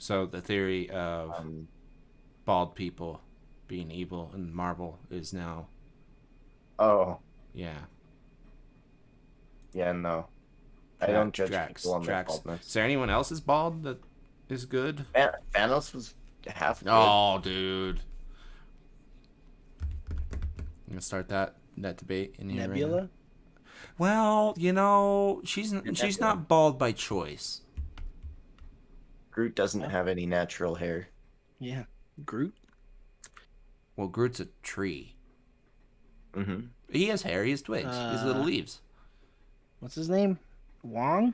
So the theory of Um, bald people being evil in Marvel is now, oh, yeah, yeah, no. I don't judge people Drax. on their Drax. Is baldness. there anyone else is bald that is good? Thanos was half good. Oh, dude. I'm gonna start that debate in here right now. Nebula. Well, And she's Nebula. not bald by choice. Groot doesn't Oh, have any natural hair. yeah. Groot. Well, Groot's a tree. Hmm. He has hair. He has twigs. He has little Uh, leaves. what's his name? Wong.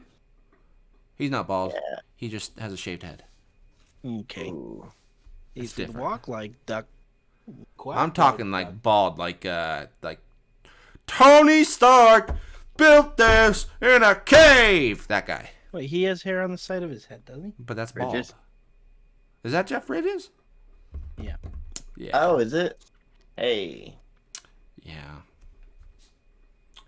He's not bald. Yeah. He just has a shaved head. Okay. Ooh. He It's could different. walk like duck. I'm Quack talking duck. like bald, like Tony Stark built this in a cave. That guy. Wait, he has hair on the side of his head, doesn't he? But that's Bridges. bald. Is that Jeff Bridges? Yeah. Yeah. Oh, is it? Hey. Yeah.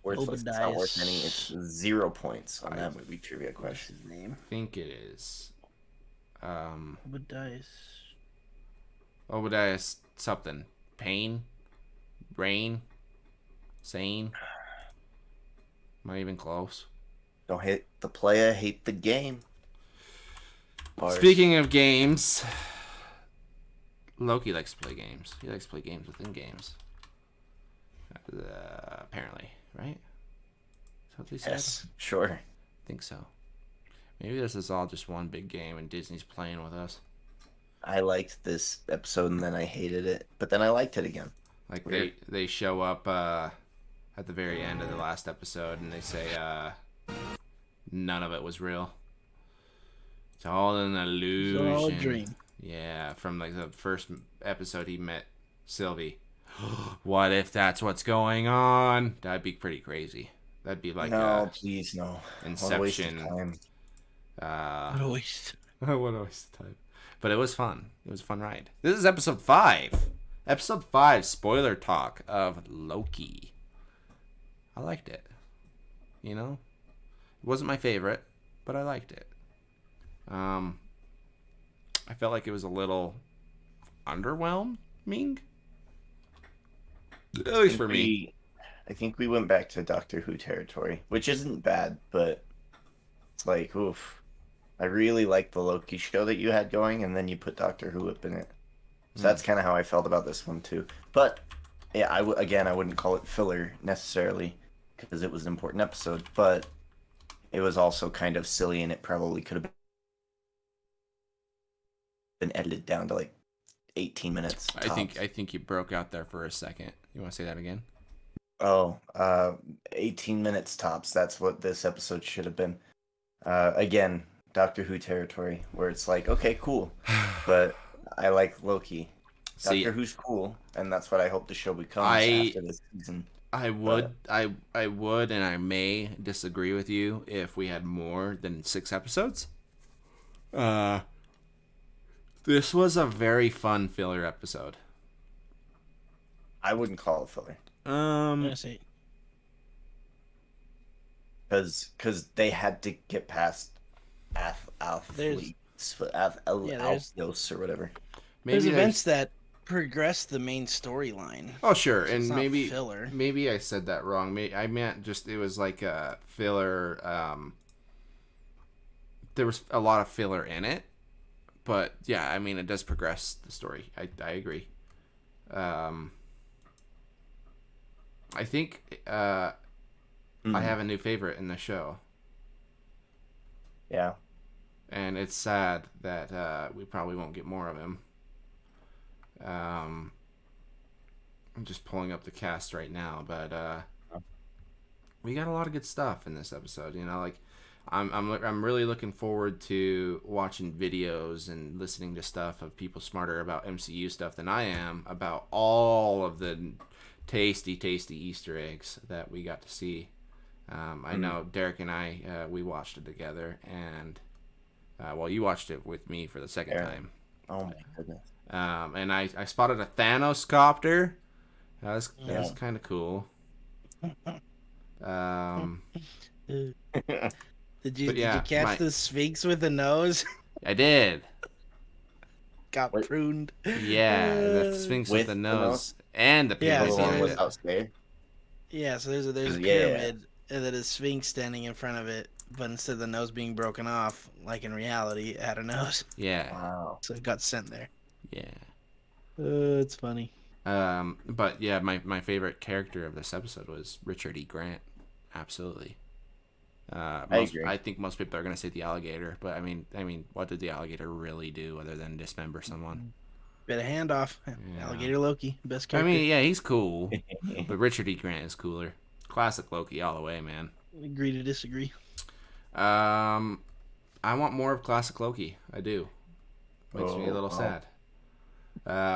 Worthless. It's not worth Obadiah. any. It's 0 points on I- that movie trivia What's question. his name? I think it is. Obadiah. Obadiah something. Pain? Rain? Sane? Am I even close? Don't hate the player, hate the game. Bars. Speaking of games, Loki likes to play games. He likes to play games within games. Apparently, right? Is that what they said? Yes, sure. I think so. Maybe this is all just one big game and Disney's playing with us. I liked this episode and then I hated it, but then I liked it again. Like Weird. they show up at the very end of the last episode and they say none of it was real. It's all an illusion. It's all a dream. Yeah, from like the first episode he met Sylvie. What if that's what's going on? That'd be pretty crazy. That'd be like No, please, no. What a waste of Inception. time. What a waste. What a waste of time. But it was fun. It was a fun ride. This is episode 5. Episode 5 spoiler talk of Loki. I liked it. You know? It wasn't my favorite, but I liked it. I felt like it was a little underwhelming. At least for me. I think we went back to Doctor Who territory, which isn't bad, but it's like, oof. I really liked the Loki show that you had going, and then you put Doctor Who up in it. So that's kind of how I felt about this one too. But yeah, again, I wouldn't call it filler necessarily because it was an important episode, but it was also kind of silly, and it probably could have been edited down to like 18 minutes. Tops. I think you broke out there for a second. You want to say that again? Oh, 18 minutes tops. That's what this episode should have been. Again, Doctor Who territory, where it's like, okay, cool, but I like Loki. See, Doctor Who's cool, and that's what I hope the show becomes after this season. I would, I would, and I may disagree with you if we had more than 6 episodes. This was a very fun filler episode. I wouldn't call it filler. I'm gonna say Because they had to get past athletes, Altheos or whatever. there's Maybe events that progress the main storyline. Oh sure, So and it's not maybe filler. maybe I said that wrong. I meant just it was like a filler. There was a lot of filler in it, but yeah, I mean it does progress the story. I agree. I think I have a new favorite in the show, Yeah. and it's sad that we probably won't get more of him. I'm just pulling up the cast right now, but we got a lot of good stuff in this episode. You know, like I'm really looking forward to watching videos and listening to stuff of people smarter about MCU stuff than I am about all of the tasty Easter eggs that we got to see. I know Derek and I we watched it together, and well, you watched it with me for the second time. Oh my goodness. And I spotted a Thanos copter. That was kind of cool. Did you But yeah, catch the Sphinx with the nose? I did. got Wait. pruned. Yeah, the Sphinx with the nose and the Yeah, The pyramid see, one behind there's it. without stay. yeah, so there's a Yeah. pyramid and then a sphinx standing in front of it, but instead of the nose being broken off, like in reality, it had a nose, Yeah, Wow. so it got sent there. yeah. It's funny. But yeah, my favorite character of this episode was Richard E. Grant. Absolutely. agree. I think most people are gonna say the alligator, but I mean, what did the alligator really do other than dismember someone? Bit of handoff. Yeah. Alligator Loki, best I character. mean, yeah, he's cool, but Richard E. Grant is cooler. Classic Loki all the way, man. Agree to disagree. I want more of classic Loki. I do. Makes me a little sad.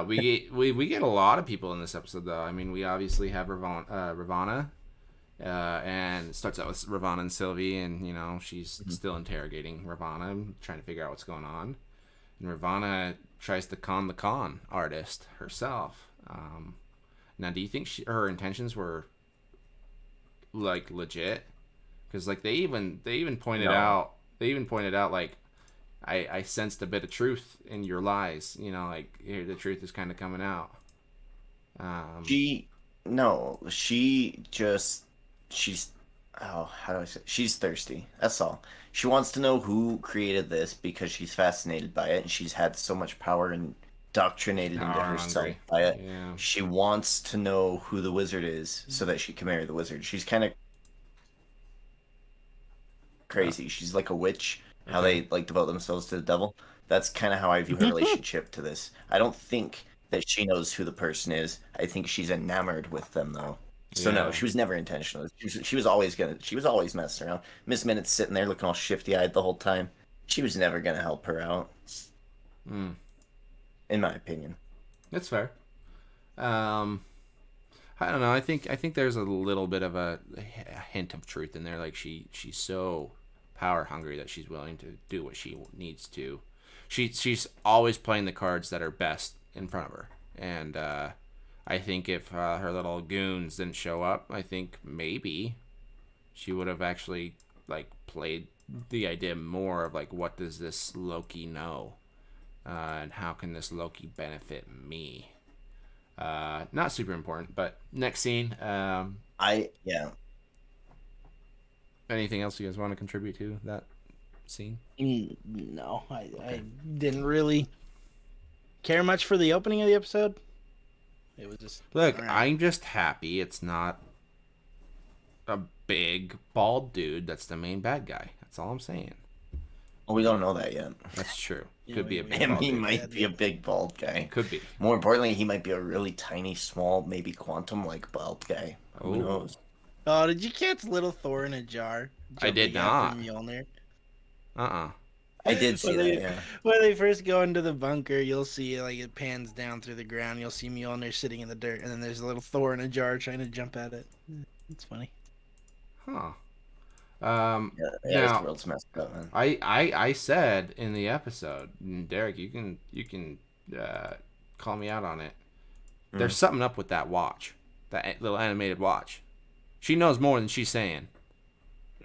We get a lot of people in this episode, though. I mean, we obviously have Ravonna, and it starts out with Ravonna and Sylvie, and you know she's still interrogating Ravonna, trying to figure out what's going on. And Ravonna tries to con the con artist herself. Now, do you think her intentions were like legit? Because like they even pointed out like I sensed a bit of truth in your lies. You know, like here the truth is kind of coming out. She's how do I say it? She's thirsty. That's all. She wants to know who created this because she's fascinated by it and she's had so much power and indoctrinated into Power herself hungry. by it. Yeah. She wants to know who the wizard is so that she can marry the wizard. She's kind of crazy. She's like a witch. How they like devote themselves to the devil. That's kind of how I view her relationship to this. I don't think that she knows who the person is. I think she's enamored with them though. So Yeah. no, she was never intentional. She was always messing around. Miss Minutes sitting there looking all shifty eyed the whole time. She was never gonna help her out. In my opinion. That's fair. I don't know. I think there's a little bit of a hint of truth in there. Like she's so power hungry that she's willing to do what she needs to. She's always playing the cards that are best in front of her, and I think if her little goons didn't show up, I think maybe she would have actually like played the idea more of like what does this Loki know, and how can this Loki benefit me. Not super important, but next scene. Anything else you guys want to contribute to that scene? No, I didn't really care much for the opening of the episode. It was just look. I'm just happy it's not a big bald dude that's the main bad guy. That's all I'm saying. Well, we don't know that yet. That's true. Yeah, Could be a big And bald he dude. might be a big bald guy. Could be. More importantly, he might be a really tiny, small, maybe quantum-like bald guy. Who Ooh. knows? Oh, did you catch Little Thor in a jar? I did jumping after not. Mjolnir? I did see that, yeah. When they first go into the bunker, you'll see like it pans down through the ground. You'll see Mjolnir sitting in the dirt, and then there's a little Thor in a jar trying to jump at it. It's funny. Huh. Yeah, now, this world's messed up, man. I said in the episode, and Derek, you can call me out on it. There's something up with that watch, that little animated watch. She knows more than she's saying.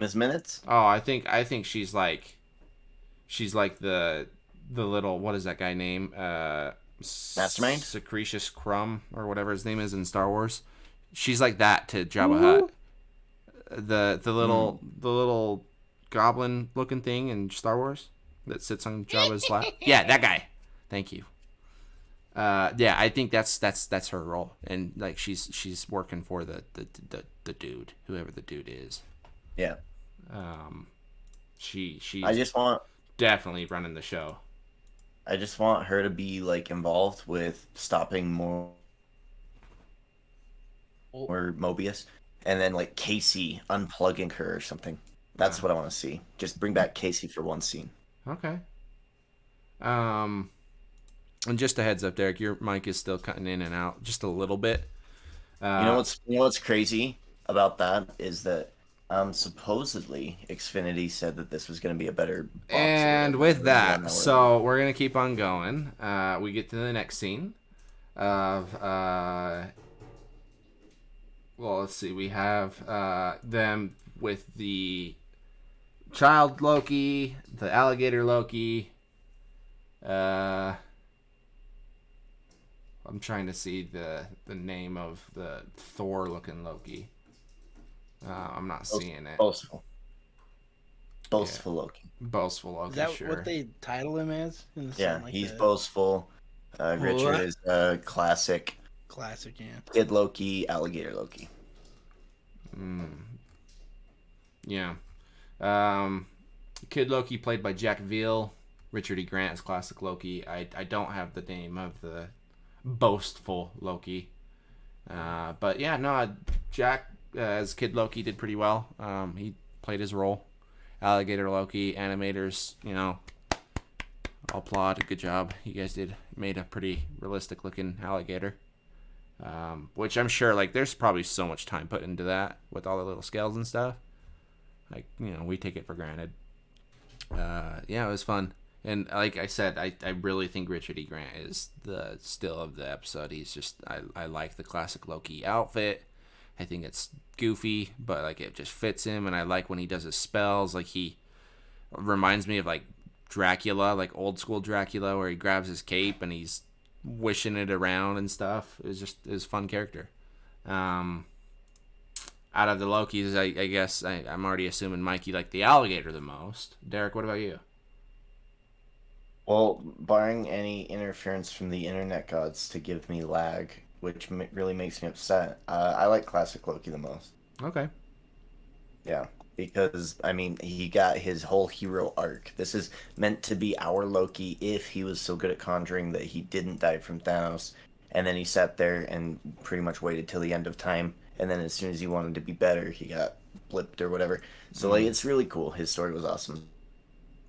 Miss Minutes? Oh, I think she's like the little, what is that guy name? Mastermind? Secretious Crumb or whatever his name is in Star Wars. She's like that to Jabba Hutt. The little goblin looking thing in Star Wars that sits on Jabba's lap. Yeah, that guy. Thank you. Yeah, I think that's her role, and like she's working for the dude, whoever the dude is. Yeah. She's I just want definitely running the show. I just want her to be like involved with stopping more or Mobius, and then like Casey unplugging her or something. That's what I want to see. Just bring back Casey for one scene. Okay. And just a heads up, Derek, your mic is still cutting in and out just a little bit. You know what's crazy about that is that supposedly Xfinity said that this was going to be a better box. And with that, so we're gonna keep on going. We get to the next scene of well, let's see. We have them with the child Loki, the alligator Loki, I'm trying to see the name of the Thor-looking Loki. I'm not seeing it. Boastful. Yeah, Boastful Loki. boastful Is Loki, that what sure. they title him as? Yeah, Like he's the boastful. Richard what? is classic Classic, yeah. Kid Loki, Alligator Loki. Yeah. Um, Kid Loki played by Jack Veal. Richard E. Grant is classic Loki. I don't have the name of the boastful Loki. But yeah, no, Jack as Kid Loki did pretty well. He played his role. Alligator Loki, animators, I'll applaud. Good job. You guys made a pretty realistic looking alligator. Which I'm sure, like, there's probably so much time put into that with all the little scales and stuff. Like, we take it for granted. Yeah, it was fun. And like I said, I really think Richard E. Grant is the still of the episode. He's just, I like the classic Loki outfit. I think it's goofy, but like it just fits him. And I like when he does his spells. Like he reminds me of like Dracula, like old school Dracula, where he grabs his cape and he's wishing it around and stuff. It was a fun character. Out of the Lokis, I guess I'm already assuming Mikey liked the alligator the most. Derek, what about you? Well, barring any interference from the internet gods to give me lag, which really makes me upset, I like classic Loki the most. Okay. Yeah, because I mean, he got his whole hero arc. This is meant to be our Loki if he was so good at conjuring that he didn't die from Thanos, and then he sat there and pretty much waited till the end of time, and then as soon as he wanted to be better, he got blipped or whatever. So like, it's really cool. His story was awesome.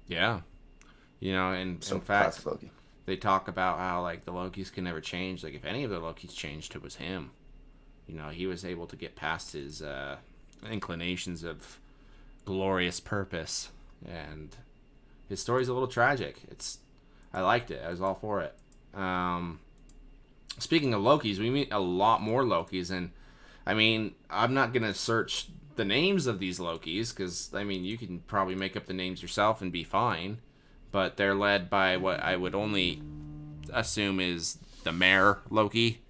Yeah. And So in fact, classic Loki. they talk about how like the Lokis can never change. Like if any of the Lokis changed, it was him. He was able to get past his inclinations of glorious purpose, and his story's a little tragic. I liked it. I was all for it. Speaking of Lokis, we meet a lot more Lokis, and I mean, I'm not gonna search the names of these Lokis because I mean, you can probably make up the names yourself and be fine. But they're led by what I would only assume is the mayor Loki,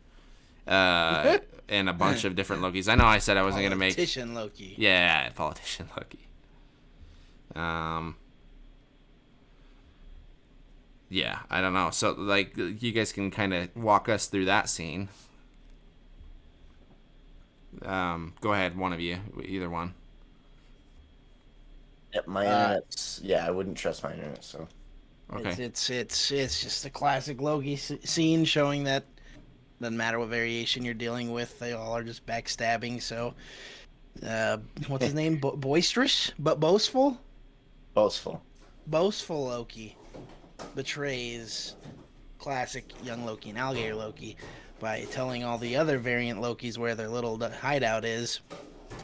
and a bunch of different Lokis. I know I said I wasn't gonna make Politician Loki. Yeah, politician Loki. Yeah, I don't know. So like, you guys can kind of walk us through that scene. Go ahead, one of you, either one. Yep, my internet's I wouldn't trust my internet. So Okay. It's just a classic Loki scene showing that doesn't matter what variation you're dealing with, they all are just backstabbing. So, what's his name? Boisterous, but boastful. boastful. Boastful Loki betrays classic young Loki and alligator Loki by telling all the other variant Lokis where their little hideout is,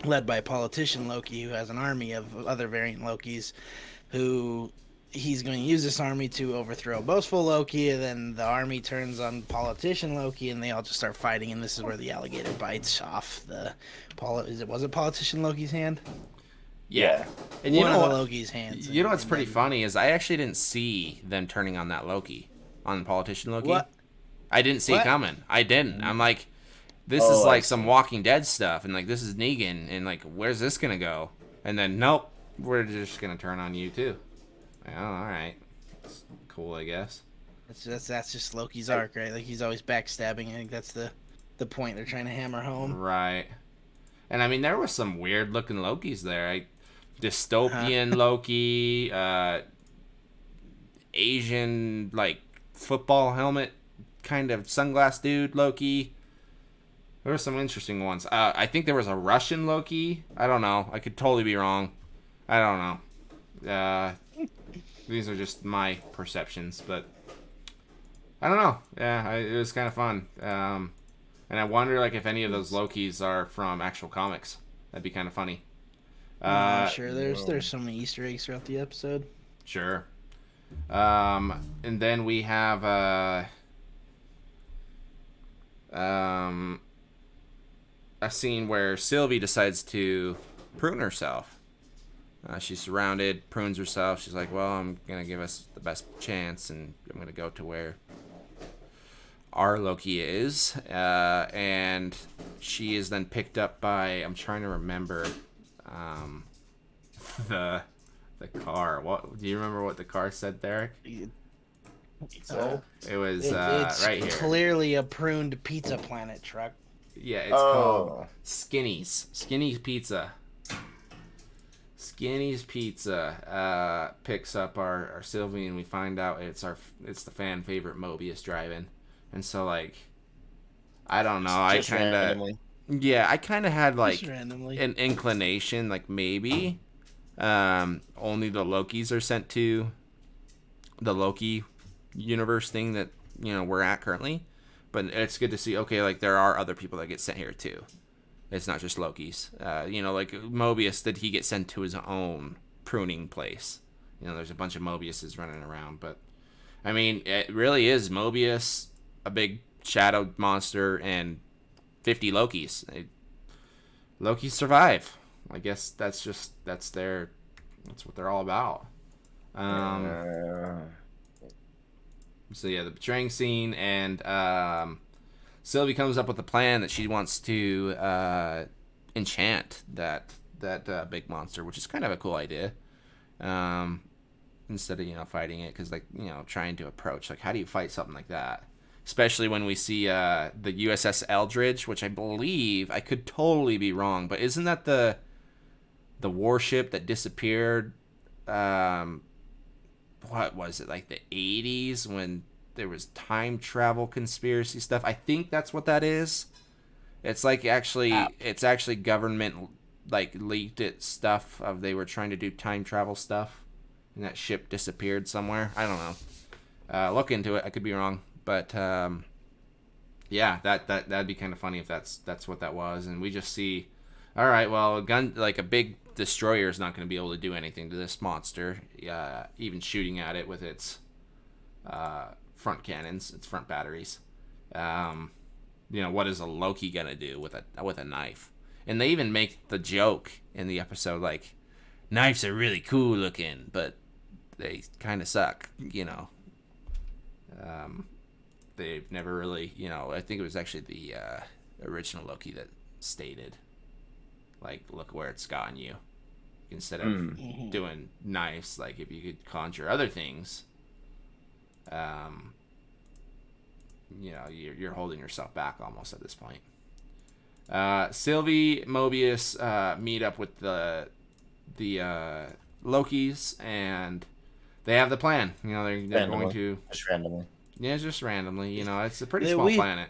led by politician Loki, who has an army of other variant Lokis, who he's going to use this army to overthrow boastful Loki, and then the army turns on politician Loki, and they all just start fighting, and this is where the alligator bites off was it politician Loki's hand? Yeah. And One of the Loki's hands. You know what's pretty funny is I actually didn't see them turning on that Loki, on politician Loki. What? I didn't see it coming. I didn't. I'm like, this is like some Walking Dead stuff, and like this is Negan, and like where's this gonna go? And then nope, we're just gonna turn on you too. Oh, all right, that's cool, I guess. That's just Loki's arc, right? Like he's always backstabbing. I think that's the point they're trying to hammer home. Right. And I mean, there were some weird looking Lokis there. Dystopian Loki, Asian like football helmet kind of sunglass dude Loki. There were some interesting ones. I think there was a Russian Loki. I don't know. I could totally be wrong. I don't know. These are just my perceptions, but I don't know. Yeah, it was kind of fun. And I wonder like if any of those Lokis are from actual comics. That'd be kind of funny. I'm sure there's so many Easter eggs throughout the episode. Sure. And then we have a scene where Sylvie decides to prune herself. She's surrounded, prunes herself. She's like, well, I'm going to give us the best chance, and I'm going to go to where our Loki is, and she is then picked up by, I'm trying to remember, the car. What do you remember? What the car said, Derek? So, It was It's right here. clearly a pruned pizza planet truck. Yeah, it's called Skinny's Pizza. Skinny's Pizza picks up our Sylvie, and we find out it's the fan favorite Mobius driving, and so like, I don't know, I kind of had like an inclination, like maybe only the Lokis are sent to the Loki universe thing that we're at currently, but it's good to see. Okay, like there are other people that get sent here too. It's not just Loki's. Like Mobius, did he get sent to his own pruning place? There's a bunch of Mobiuses running around, but I mean, it really is Mobius, a big shadow monster, and 50 Lokis. Lokis survive. I guess that's what they're all about. So yeah, the betraying scene, and Sylvie comes up with a plan that she wants to enchant that big monster, which is kind of a cool idea. Instead of fighting it, because trying to approach, like, how do you fight something like that? Especially when we see the USS Eldridge, which I believe, I could totally be wrong, but isn't that the warship that disappeared? What was it, like the 80s, when there was time travel conspiracy stuff? I think that's what that is. It's like it's actually government like leaked it stuff of they were trying to do time travel stuff, and that ship disappeared somewhere. I don't know. Look into it. I could be wrong, but yeah, that'd be kind of funny if that's what that was. And we just see, all right, well, a big destroyer is not going to be able to do anything to this monster, even shooting at it with its front cannons, its front batteries. What is a Loki gonna do with a knife? And they even make the joke in the episode, like, knives are really cool looking, but they kind of suck. They've never really, I think it was actually the original Loki that stated, like, look where it's gotten you. Instead of doing knives, like, if you could conjure other things, you're holding yourself back almost at this point. Sylvie, Mobius meet up with the Lokis, and they have the plan. They're going to just randomly. Yeah, just randomly. It's a pretty small planet.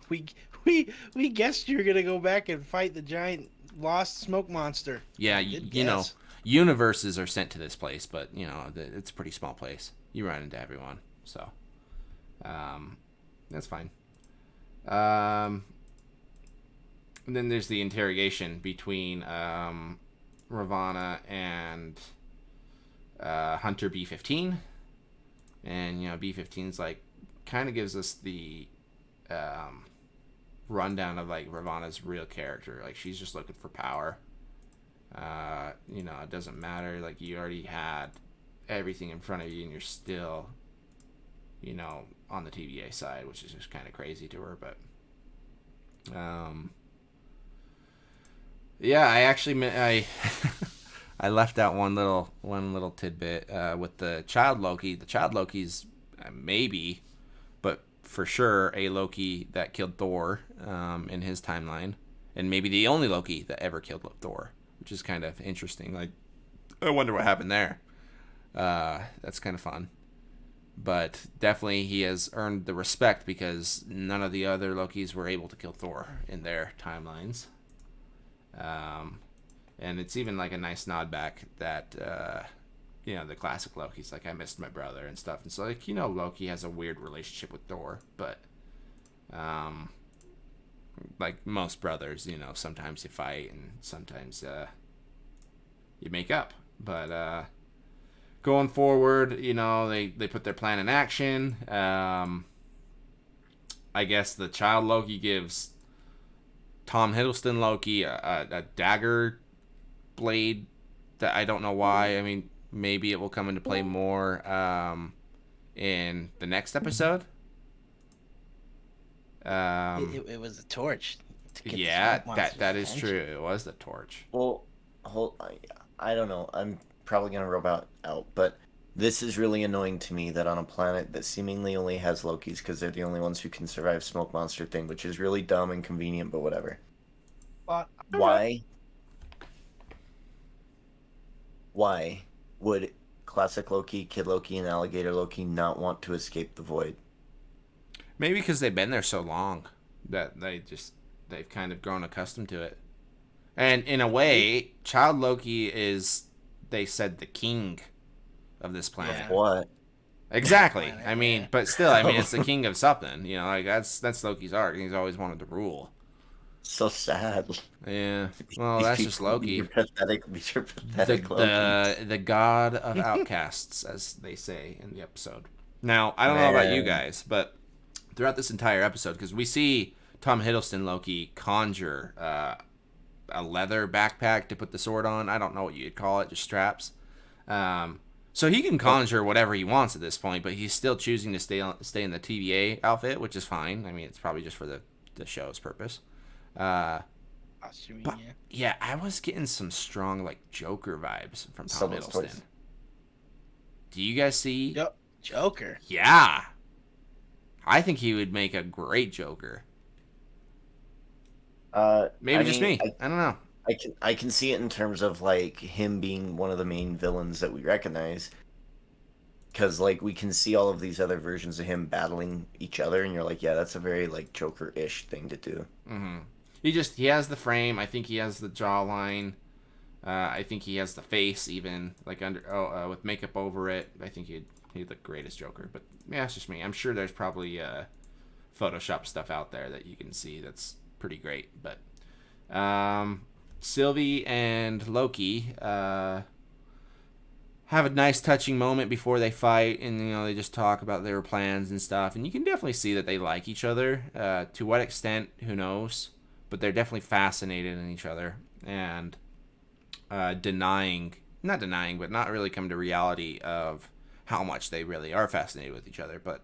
We guessed you were gonna go back and fight the giant lost smoke monster. Yeah, universes are sent to this place, but it's a pretty small place. You run into everyone, so that's fine. And then there's the interrogation between Ravonna and Hunter B-15, and B-15's like kind of gives us the rundown of like Ravonna's real character. Like, she's just looking for power. It doesn't matter. Like, you already had everything in front of you, and you're still, on the TVA side, which is just kind of crazy to her. But, yeah, I left out one little tidbit with the child Loki. The child Loki's maybe, but for sure, a Loki that killed Thor in his timeline, and maybe the only Loki that ever killed Thor, which is kind of interesting. Like, I wonder what happened there. That's kind of fun. But definitely he has earned the respect because none of the other Lokis were able to kill Thor in their timelines. And it's even like a nice nod back that, the classic Loki's like, I missed my brother and stuff. And so, like, Loki has a weird relationship with Thor, but, like most brothers, sometimes you fight and sometimes, you make up. But, going forward, they put their plan in action. I guess the child Loki gives Tom Hiddleston Loki a dagger blade that I don't know why. I mean, maybe it will come into play more in the next episode. It was a torch to get the Yeah, smoke monster's that is attention. true. It was the torch. Well, I don't know. I'm probably gonna rub out, but this is really annoying to me that on a planet that seemingly only has Lokis because they're the only ones who can survive smoke monster thing, which is really dumb and convenient, but whatever. But Why? Why would classic Loki, Kid Loki, and Alligator Loki not want to escape the void? Maybe because they've been there so long that they've kind of grown accustomed to it. And in a way, Child Loki is, they said, the king of this planet. Yeah. What? Exactly. Planet, I mean, yeah. but still, I mean, it's the king of something. You know, like that's Loki's arc. He's always wanted to rule. So sad. Yeah. Well, These that's just people, Loki. these are pathetic Lokis. The god of outcasts, as they say in the episode. Now, I don't know about you Man. guys, but throughout this entire episode, because we see Tom Hiddleston Loki conjure a leather backpack to put the sword on. I don't know what you'd call it, just straps. So he can conjure whatever he wants at this point, but he's still choosing to stay in the TVA outfit, which is fine. I mean, it's probably just for the show's purpose. Costuming, But yeah. yeah, I was getting some strong like Joker vibes from Tom Someone's Hiddleston. toys. Do you guys see? Yep. Joker. Yeah, I think he would make a great Joker. Maybe I just mean, me. I don't know. I can see it in terms of like him being one of the main villains that we recognize, because like we can see all of these other versions of him battling each other, and you're like, yeah, that's a very like Joker-ish thing to do. Mm-hmm. He has the frame. I think he has the jawline. I think he has the face even like with makeup over it. I think he'd look great as Joker. But yeah, it's just me. I'm sure there's probably Photoshop stuff out there that you can see that's pretty great. But Sylvie and Loki have a nice touching moment before they fight, and they just talk about their plans and stuff, and you can definitely see that they like each other. To what extent, who knows, but they're definitely fascinated in each other, and not denying, but not really come to reality of how much they really are fascinated with each other. But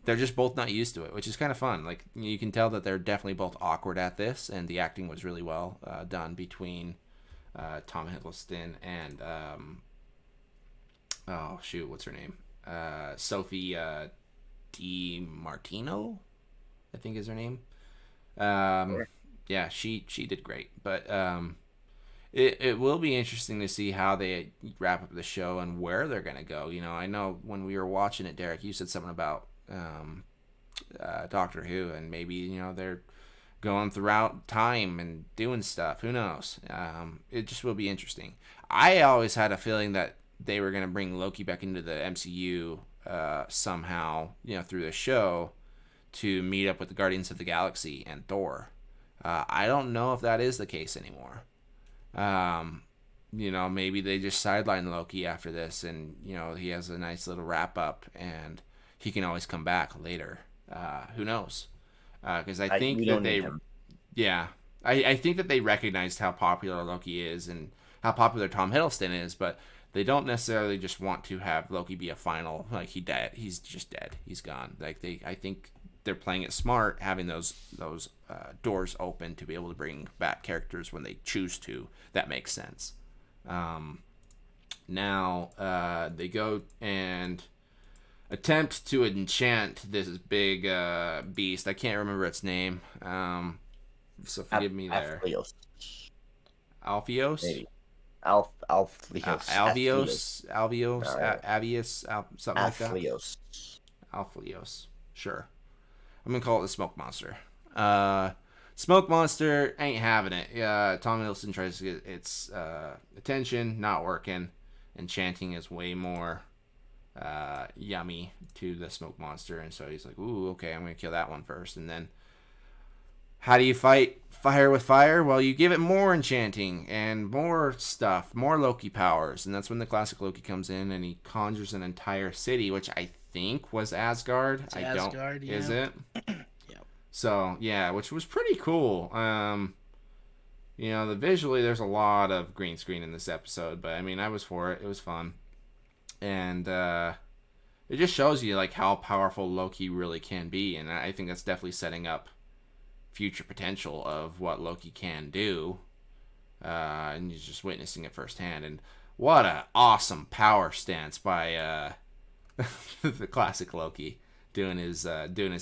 they're just both not used to it, which is kind of fun. Like, you can tell that they're definitely both awkward at this, and the acting was really well done between Tom Hiddleston and what's her name? Sophie DiMartino, I think is her name. Yeah, she did great, but it will be interesting to see how they wrap up the show and where they're gonna go. I know when we were watching it, Derek, you said something about Doctor Who, and maybe they're going throughout time and doing stuff. Who knows? It just will be interesting. I always had a feeling that they were gonna bring Loki back into the MCU somehow, through the show to meet up with the Guardians of the Galaxy and Thor. I don't know if that is the case anymore. Maybe they just sideline Loki after this, and he has a nice little wrap up, and he can always come back later. Who knows? Because I think that they, yeah, I think that they recognized how popular Loki is and how popular Tom Hiddleston is, but they don't necessarily just want to have Loki be a final, like, he's just dead, he's gone. Like, I think they're playing it smart, having those doors open to be able to bring back characters when they choose to. That makes sense. Now they go and attempt to enchant this big beast. I can't remember its name, so forgive me there. Alpheus? Maybe. Alvios, Avius, something like that. Alpheus. Sure. I'm gonna call it the Smoke Monster. Smoke Monster ain't having it. Tom Hiddleston tries to get its attention, not working. Enchanting is way more yummy to the Smoke Monster, and so he's like, "Ooh, okay, I'm gonna kill that one first." And then, how do you fight fire with fire? Well, you give it more enchanting and more stuff, more Loki powers, and that's when the classic Loki comes in and he conjures an entire city, which I think was Asgard. It's Asgard, yeah. Is it? Yep. So yeah, which was pretty cool. Visually there's a lot of green screen in this episode, but I mean, I was for it. It was fun, and it just shows you like how powerful Loki really can be, and I think that's definitely setting up future potential of what Loki can do. And you're just witnessing it firsthand. And what a awesome power stance by the classic Loki doing his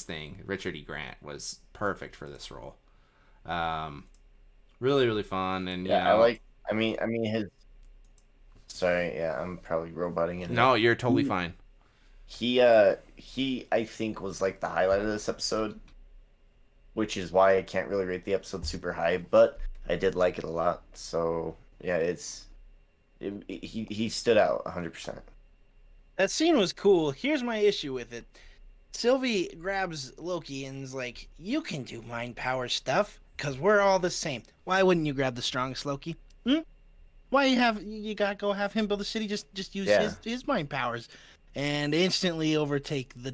thing. Richard E. Grant was perfect for this role. Really, really fun, and Yeah, I like. I mean his. Sorry, yeah, I'm probably roboting in here. no, you're totally fine. He I think was like the highlight of this episode, which is why I can't really rate the episode super high, but I did like it a lot. So yeah, he stood out 100%. That scene was cool. Here's my issue with it. Sylvie grabs Loki and is like, "You can do mind power stuff, cause we're all the same. Why wouldn't you grab the strongest Loki? Hmm? Why you gotta go have him build a city? Just use Yeah. his mind powers, and instantly overtake the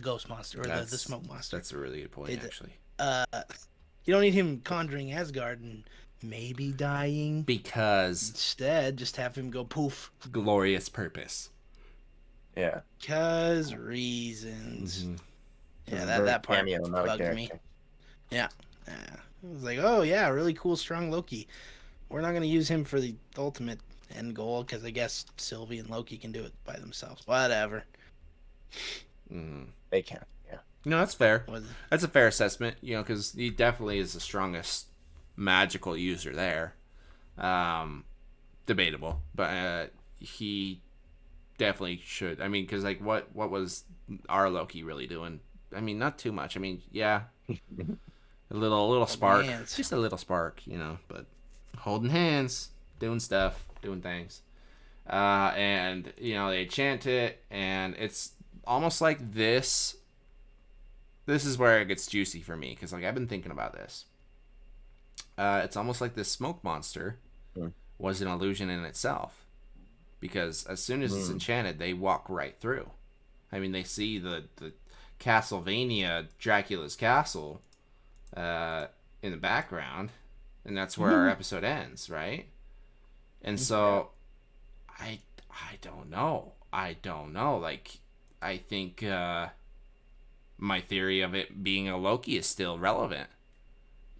ghost monster or the smoke monster. That's a really good point, actually. You don't need him conjuring Asgard and maybe dying. Because Instead, just have him go poof. glorious purpose. Yeah. Cause reasons. Mm-hmm. Yeah, that part cameo, not a bugged character. me. Yeah. It was like, oh yeah, really cool, strong Loki. We're not gonna use him for the ultimate end goal because I guess Sylvie and Loki can do it by themselves. Whatever. They can. Yeah. No, that's fair. Was it? That's a fair assessment. Because he definitely is the strongest magical user there. Debatable, but he definitely should. I mean, because like, what was our Loki really doing? I mean, not too much. I mean, yeah, a little spark, hands. just a little spark, but holding hands, doing stuff, doing things, and they chant it, and it's almost like this. This is where it gets juicy for me because like I've been thinking about this. It's almost like this smoke monster was an illusion in itself, because as soon as it's enchanted, they walk right through. I mean, they see the Castlevania Dracula's castle in the background, and that's where our episode ends, right? And so, I don't know. Like, I think my theory of it being a Loki is still relevant,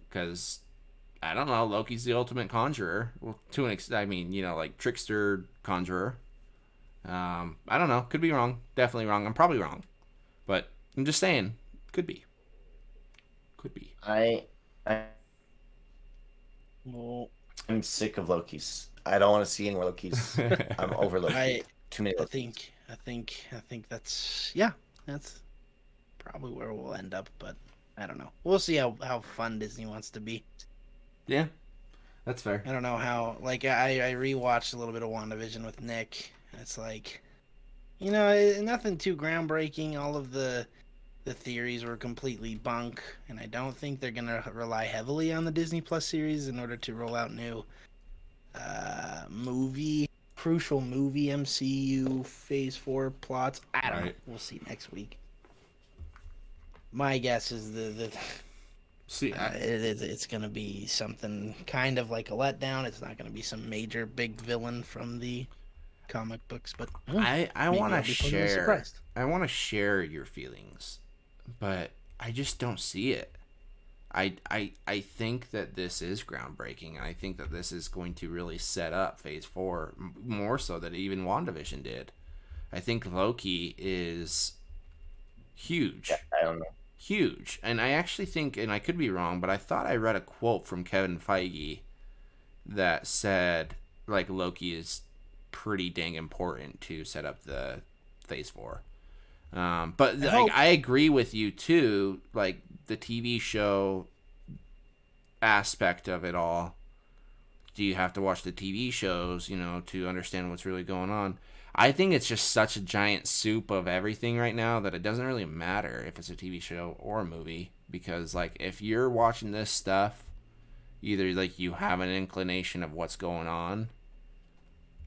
because I don't know. Loki's the ultimate conjurer. Well, to an extent, I mean, like trickster conjurer. I don't know. Could be wrong. Definitely wrong. I'm probably wrong, but I'm just saying. Could be. Could be. I'm sick of Lokis. I don't want to see any more Lokis. I'm over Loki. Too many Lokis. I think that's probably where we'll end up, but I don't know. We'll see how fun Disney wants to be. Yeah, that's fair. I don't know how. Like I rewatched a little bit of WandaVision with Nick. And it's like, nothing too groundbreaking. All of the theories were completely bunk, and I don't think they're gonna rely heavily on the Disney Plus series in order to roll out new crucial movie MCU Phase 4 plots. I don't know. We'll see next week. My guess is it's gonna be something kind of like a letdown. It's not gonna be some major big villain from the comic books, but I want to share. I want to share your feelings, but I just don't see it. I think that this is groundbreaking, and I think that this is going to really set up Phase 4 more so than even WandaVision did. I think Loki is huge. Yeah, I don't know. Huge. And I actually think, and I could be wrong, but I thought I read a quote from Kevin Feige that said, like, Loki is pretty dang important to set up the Phase 4. But I agree with you, too. Like, the TV show aspect of it all. Do you have to watch the TV shows, to understand what's really going on? I think it's just such a giant soup of everything right now that it doesn't really matter if it's a TV show or a movie, because like if you're watching this stuff, either like you have an inclination of what's going on,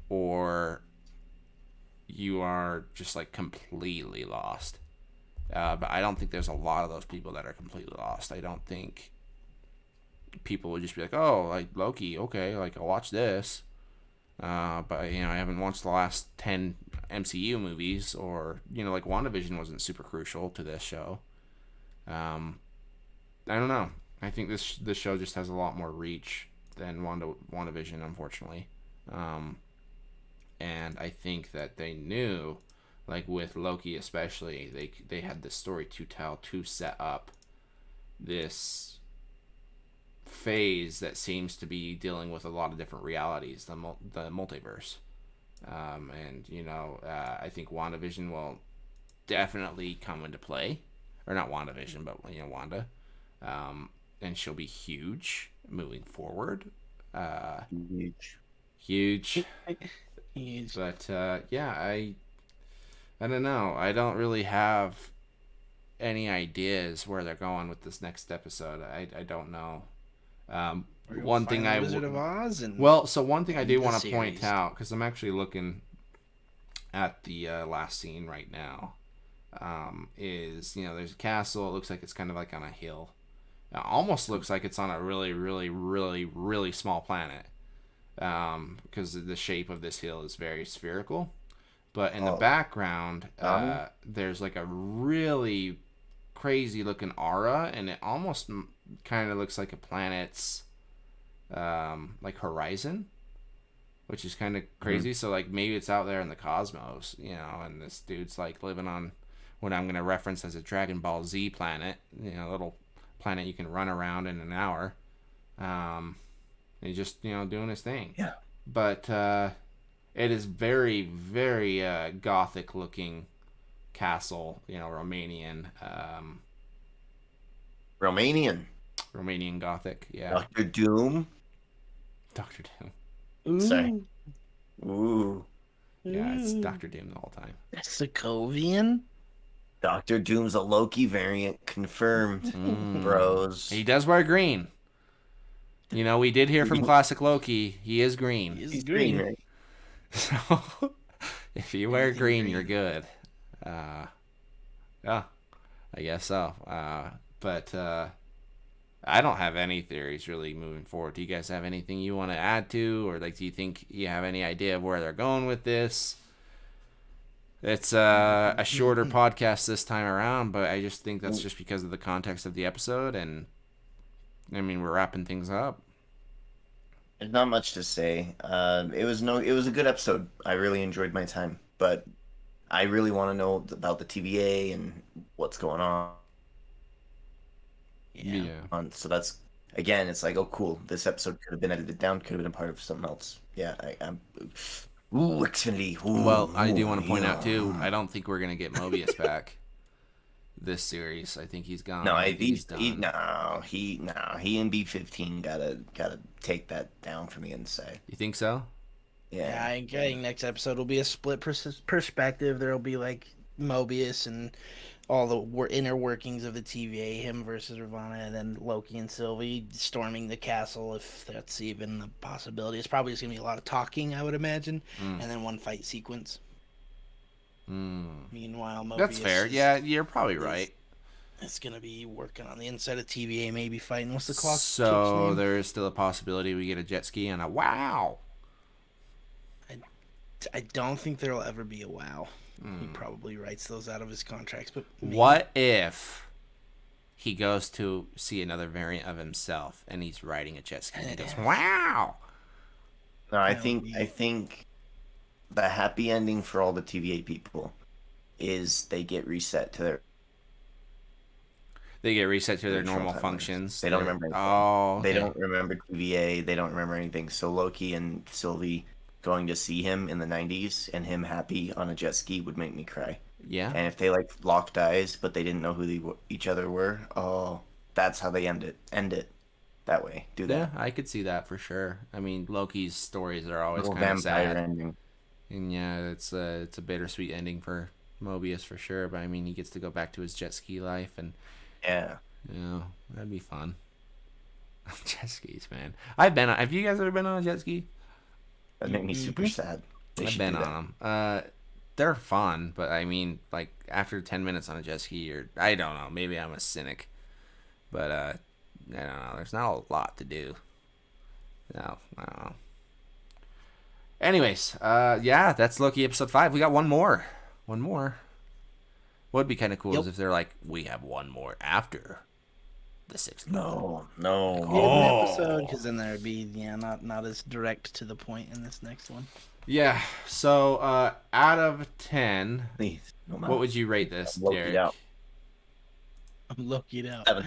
or you are just like completely lost. But I don't think there's a lot of those people that are completely lost. I don't think people would just be like, oh, like Loki, okay, like I'll watch this. But I haven't watched the last 10 MCU movies, or like WandaVision wasn't super crucial to this show. I don't know. I think this show just has a lot more reach than WandaVision, unfortunately. And I think that they knew, like with Loki especially, they had this story to tell to set up this phase that seems to be dealing with a lot of different realities, the multiverse. I think WandaVision will definitely come into play, or not WandaVision, but Wanda, and she'll be huge moving forward. Huge. Huge. But I don't know. I don't really have any ideas where they're going with this next episode. I don't know. One thing Wizard of Oz one thing I do want to point out, because I'm actually looking at the last scene right now, is there's a castle. It looks like it's kind of like on a hill. It almost looks like it's on a really, really, really, really small planet, because the shape of this hill is very spherical. But in the background, there's like a really crazy looking aura, and it almost kind of looks like a planet's like horizon, which is kind of crazy. Mm-hmm. So like maybe it's out there in the cosmos, and this dude's like living on what I'm going to reference as a Dragon Ball Z planet, a little planet you can run around in an hour. He's just doing his thing. Yeah. But it is very, very gothic looking castle, Romanian Gothic, yeah. Doctor Doom. Ooh. Sorry. Ooh. Yeah, it's Doctor Doom the whole time. Sokovian? Doctor Doom's a Loki variant, confirmed, bros. He does wear green. We did hear from Classic Loki. He is green. He's green. Right? So, if you wear green, you're good. Yeah, I guess so. But I don't have any theories really moving forward. Do you guys have anything you want to add to, or do you think you have any idea of where they're going with this? It's a shorter podcast this time around, but I just think that's just because of the context of the episode, and we're wrapping things up. There's not much to say. It was a good episode. I really enjoyed my time, but I really want to know about the TVA and what's going on. Yeah. So that's, again, it's like, oh, cool. This episode could have been edited down. Could have been a part of something else. Yeah, I'm. Ooh, Xfinity. Well, I do want to point out too, I don't think we're gonna get Mobius back this series. I think he's gone. No, he's done. He and B15 gotta take that down for me and say. You think so? Yeah, I think next episode will be a split perspective. There'll be like Mobius and all the inner workings of the TVA, him versus Ravonna, and then Loki and Sylvie storming the castle, if that's even a possibility. It's probably just going to be a lot of talking, I would imagine, and then one fight sequence. Meanwhile, Mobius... That's fair. Yeah, you're probably right. It's going to be working on the inside of TVA, maybe fighting. What's the clock? So there is still a possibility we get a jet ski and a wow. I don't think there'll ever be a wow. He probably writes those out of his contracts. But maybe. What if he goes to see another variant of himself and he's riding a jet ski and he goes, wow? No, I think the happy ending for all the TVA people is they get reset to their normal functions. They don't remember anything. Oh, okay. They don't remember TVA. They don't remember anything. So Loki and Sylvie going to see him in the 90s and him happy on a jet ski would make me cry. Yeah. And if they locked eyes but they didn't know who each other were, that's how they end it that way. Do that. Yeah, I could see that for sure. Loki's stories are always kind of sad. Ending. And yeah, it's a bittersweet ending for Mobius for sure, but he gets to go back to his jet ski life, and yeah, that'd be fun. Jet skis, man. Have you guys ever been on a jet ski? That made me super sad. I've been on them. They're fun, but after 10 minutes on a jet ski, I don't know. Maybe I'm a cynic, but I don't know. There's not a lot to do. No, I don't know. Anyways, yeah, that's Loki episode 5. We got one more. One more. What would be kind of cool is if they're like, we have one more after the 6th. No. Hidden episode, because then there would be not as direct to the point in this next one. Yeah. So out of 10, Please. what would you rate this, I'm Loki'd Derek? out. I'm Loki'd out. 7.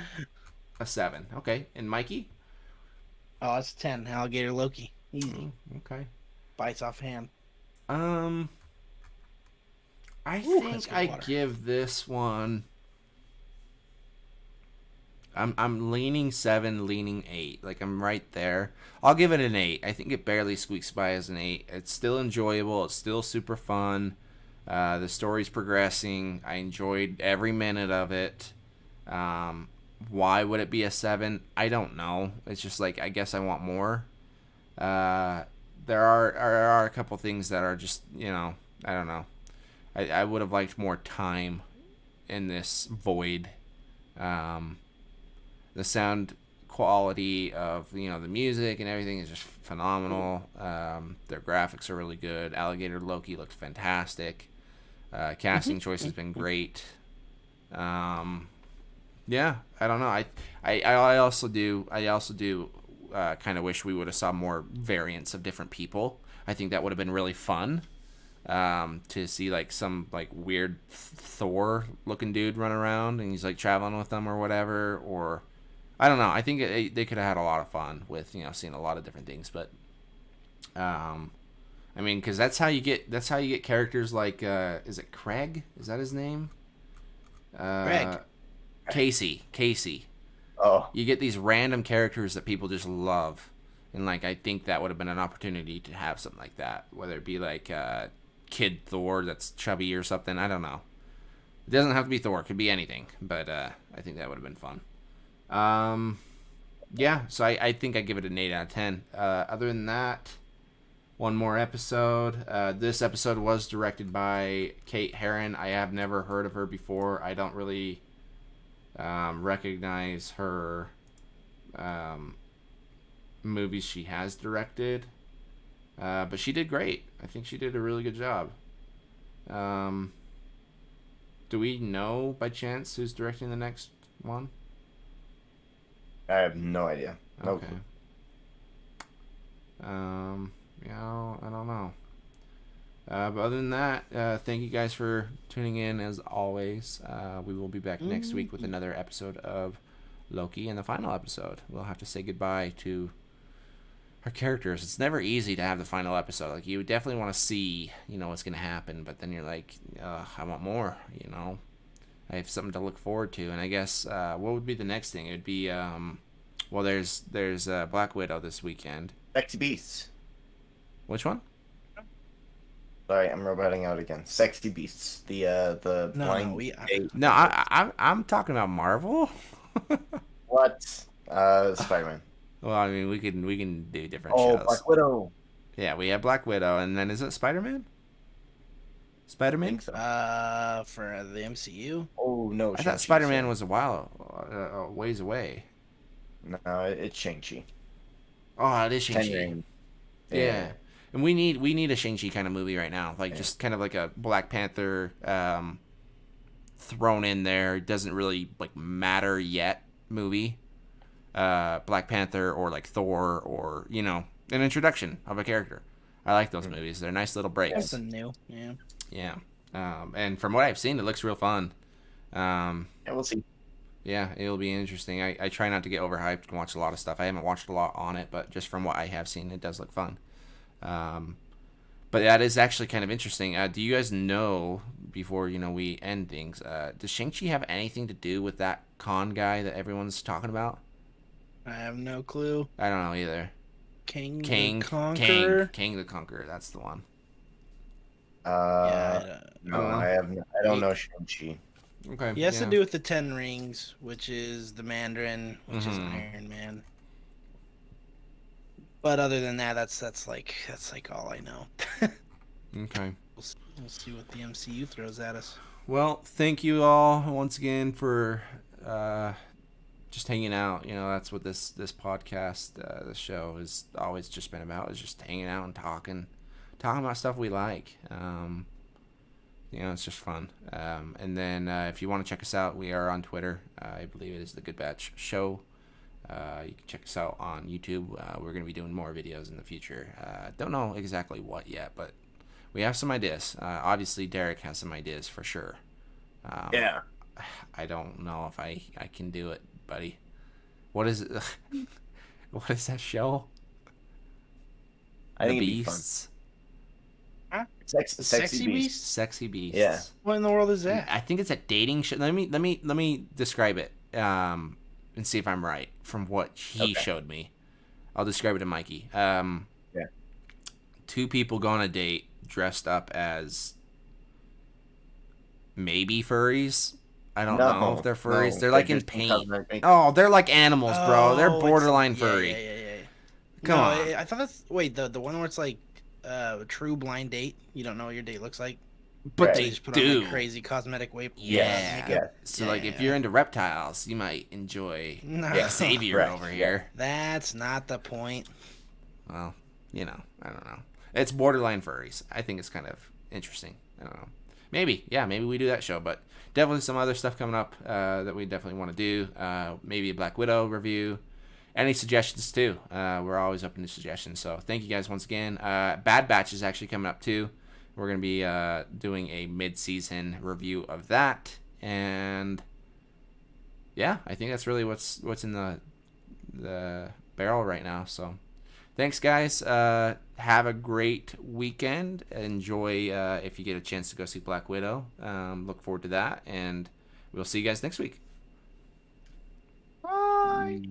A 7. Okay. And Mikey? Oh, it's 10. Alligator Loki. Easy. Okay. Bites off hand. I Ooh, think I give this one. I'm leaning 7, leaning 8. Like I'm right there. I'll give it an 8. I think it barely squeaks by as an 8. It's still enjoyable. It's still super fun. The story's progressing. I enjoyed every minute of it. Why would it be a 7? I don't know. It's just like I guess I want more. There are a couple things that are just I don't know. I would have liked more time in this void. The sound quality of the music and everything is just phenomenal. Their graphics are really good. Alligator Loki looks fantastic. Casting choice has been great. Yeah, I don't know. I also do kind of wish we would have saw more variants of different people. I think that would have been really fun. To see like some like weird Thor looking dude run around and he's like traveling with them or whatever, or I don't know. I think they could have had a lot of fun with seeing a lot of different things, but I mean, because that's how you get characters like is it Craig? Is that his name? Craig. Casey. Oh, You get these random characters that people just love, and like I think that would have been an opportunity to have something like that, whether it be like Kid Thor that's chubby or something. I don't know. It doesn't have to be Thor. It could be anything, but I think that would have been fun. Yeah, so I think I give it an 8 out of 10. Other than that, one more episode. This episode was directed by Kate Herron. I have never heard of her before. I don't really recognize her movies she has directed. But she did great. I think she did a really good job. Do we know by chance who's directing the next one? I have no idea. Nope. Okay. Yeah, I don't know. But other than that, thank you guys for tuning in as always. We will be back next week with another episode of Loki, and the final episode. We'll have to say goodbye to our characters. It's never easy to have the final episode. Like you definitely want to see, what's gonna happen, but then you're like, I want more. I have something to look forward to, and I guess what would be the next thing? It would be well, there's Black Widow this weekend. Sexy Beasts. Which one? Sorry, I'm roboting out again. Sexy Beasts. The blind date. No, I'm talking about Marvel. What? Spider-Man. Well, I mean, we can do different Oh, shows. Black Widow. Yeah, we have Black Widow, and then is it Spider-Man? I Spider-Man? think so. For the MCU. Oh no! I thought Spider-Man was a ways away. No, it's Shang-Chi. Oh, it is Shang-Chi. Ring. Yeah. And we need a Shang-Chi kind of movie right now. Like just kind of like a Black Panther thrown in there. It doesn't really like matter yet movie. Black Panther or like Thor or an introduction of a character. I like those movies. They're nice little breaks. Something new. Yeah. Yeah. And from what I've seen, it looks real fun. Yeah, we'll see. Yeah, it'll be interesting. I try not to get overhyped and watch a lot of stuff. I haven't watched a lot on it, but just from what I have seen, it does look fun. But that is actually kind of interesting. Do you guys know, before we end things, does Shang-Chi have anything to do with that con guy that everyone's talking about? I have no clue. I don't know either. King the Conqueror. King the Conqueror. That's the one. Yeah. No, I don't know Shang-Chi. Okay. He has to do with the 10 Rings, which is the Mandarin, which is Iron Man. But other than that, that's like all I know. Okay. We'll see what the MCU throws at us. Well, thank you all once again for just hanging out. That's what this podcast, this show has always just been about, is just hanging out and talking about stuff we like. It's just fun. And then if you want to check us out, we are on Twitter. I believe it is the Good Batch Show. You can check us out on YouTube. We're going to be doing more videos in the future. Don't know exactly what yet, but we have some ideas. Obviously, Derek has some ideas for sure. Yeah. I don't know if I can do it, buddy. What is it? What is that show? I think The it'd be fun. Beasts. Sexy Beast. Sexy Beasts. Yeah. What in the world is that? I think it's a dating show. Let me describe it. And see if I'm right from what he showed me. I'll describe it to Mikey. Yeah. Two people go on a date dressed up as maybe furries. I don't know if they're furries. They're like in paint. Oh, they're like animals, bro. They're borderline furry. Yeah. Come on. I thought that's the one where it's like a true blind date. You don't know what your date looks like. But They they just put do. on like crazy cosmetic Yeah. makeup. So like if you're into reptiles, you might enjoy No. Xavier over here. That's not the point. Well, I don't know. It's borderline furries. I think it's kind of interesting. I don't know. Maybe we do that show, but definitely some other stuff coming up that we definitely want to do. Maybe a Black Widow review. Any suggestions too? We're always open to suggestions. So thank you guys once again. Bad Batch is actually coming up too. We're going to be doing a mid-season review of that. And yeah, I think that's really what's in the barrel right now. So thanks, guys. Have a great weekend. Enjoy if you get a chance to go see Black Widow. Look forward to that. And we'll see you guys next week. Bye.